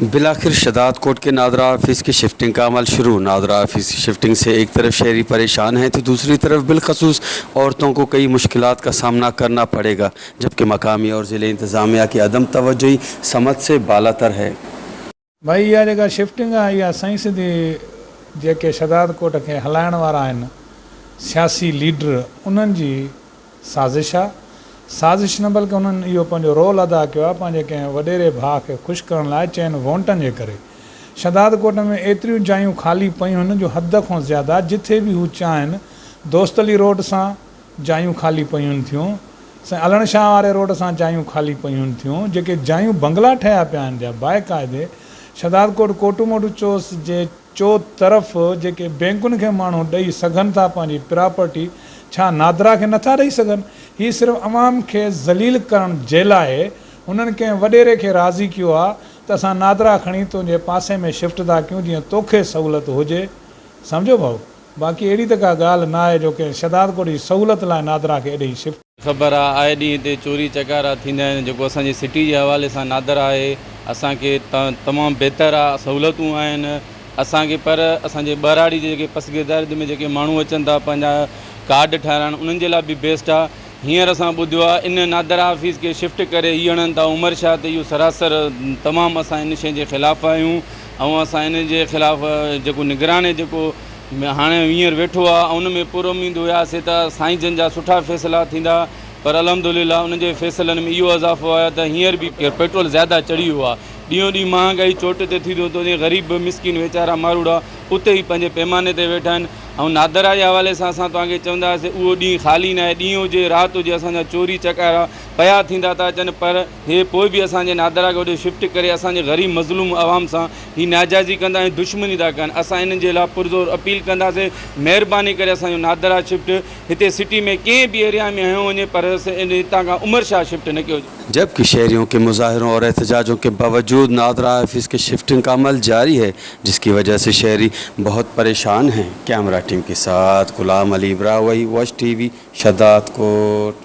बिलाखिर शदाद कोट के नादरा ऑफिस की शिफ्टिंग का अमल शुरू। नादरा ऑफिस की शिफ्टिंग से एक तरफ शहरी परेशान हैं तो दूसरी तरफ बिलखसूस औरतों को कई मुश्किलात का सामना करना पड़ेगा, जबकि मकामी और ज़िले इंतज़ामिया की अदम तवज्जोही समझ से बालातर है। भाई इहा जेका शिफ्टिंग आहे इहा सही सिधी जेके शदाद कोट खे हलाइण वारा आहिनि सियासी लीडर उन्हनि जी साज़िश आहे। साज़िश न बल्कि उन्हनि इहो पंहिंजो रोल अदा कयो आहे पंहिंजे कंहिं वॾेरे भाउ खे ख़ुशि करण लाइ चइनि वोटनि जे करे। शदाद कोट में एतिरियूं जायूं ख़ाली पयूं आहिनि जो हद खां ज़्यादा, जिथे बि हू चाहिनि दोस्तली रोड सां जायूं ख़ाली पयूं थियूं, अलण शाह वारे रोड सां जायूं ख़ाली पयूं थियूं, जेके जायूं बंगला ठहिया पिया आहिनि जा बाक़ाइदे शदाद कोट कोटू मोटू चोस जे चो तरफ़ जेके बैंकुनि खे माण्हू ॾेई सघनि था पंहिंजी प्रॉपर्टी, छा नादरा खे नथा ॾेई सघनि? हीअ सिर्फ़ु अवाम खे ज़लील करण जे लाइ हुननि कंहिं वॾेरे खे राज़ी कयो आहे त असां नादरा खणी तुंहिंजे पासे में शिफ्ट था कयूं जीअं तोखे सहूलियत हुजे। सम्झो भाऊ, बाक़ी अहिड़ी त का ॻाल्हि न आहे जो की शदाद कोट जी सहूलियत लाइ नादरा खे एॾे शिफ्ट। ख़बर आहे आए ॾींहं हिते चोरी चकारा थींदा आहिनि, जेको असांजी सिटी जे हवाले सां नादरा आहे असांखे तमामु बहितर आहे, सहूलियतूं आहिनि असांखे। पर असांजे ॿराड़ी जे जेके पसगिरदार में जेके माण्हू अचनि था पंहिंजा कार्ड ठाहिराइण, उन्हनि जे लाइ बि बेस्ट आहे। हींअर असां ॿुधियो आहे इन नादरा ऑफिस खे शिफ्ट करे हीअ हणनि था उमर शाह ते, इहो सरासर तमामु असां इन शइ जे ख़िलाफ़ु आहियूं ऐं असां इन जे ख़िलाफ़ु जेको निगरान जेको हाणे हींअर वेठो आहे उन में पूरो उमीद हुआसीं त साईं जन जा सुठा फ़ैसिला थींदा, पर अलहमदुलिल्लाह उन जे फ़ैसिलनि में इहो इज़ाफ़ो आहे त हींअर बि पेट्रोल ज़्यादा चढ़ी वियो आहे। ॾींहों ॾींहुं महांगाई चोट ते थी थो वञे, ग़रीब मिसकिन वीचारा मारूड़ा उते ई पंहिंजे पैमाने ते वेठा आहिनि। ऐं नादरा जे हवाले सां असां तव्हांखे चवंदासीं उहो ॾींहुं ख़ाली न आहे, ॾींहुं हुजे राति हुजे असांजा चोरी चकारा पया थींदा था अचनि, पर हे पोइ बि असांजे नादरा खे होॾे शिफ्ट करे असांजे ग़रीब मज़लूम आवाम सां ही नाजाइज़ी कंदा ऐं दुश्मनी था कनि। असां इन्हनि जे लाइ पुरज़ोर अपील कंदासीं, महिरबानी करे असांजो नादरा शिफ्ट हिते सिटी में कंहिं बि एरिया में हयो वञे, पर हितां खां उमर शाह शिफ्ट न कयो। जबकि शहरियों के मुजाहरों और एहतजाजों के बावजूद नादरा ऑफिस के शिफ्टिंग का अमल जारी है, जिसकी वजह से शहरी बहुत परेशान हैं। कैमरा टीम के साथ गुलाम अली इब्राहिम, वॉच टीवी, शदाद कोट।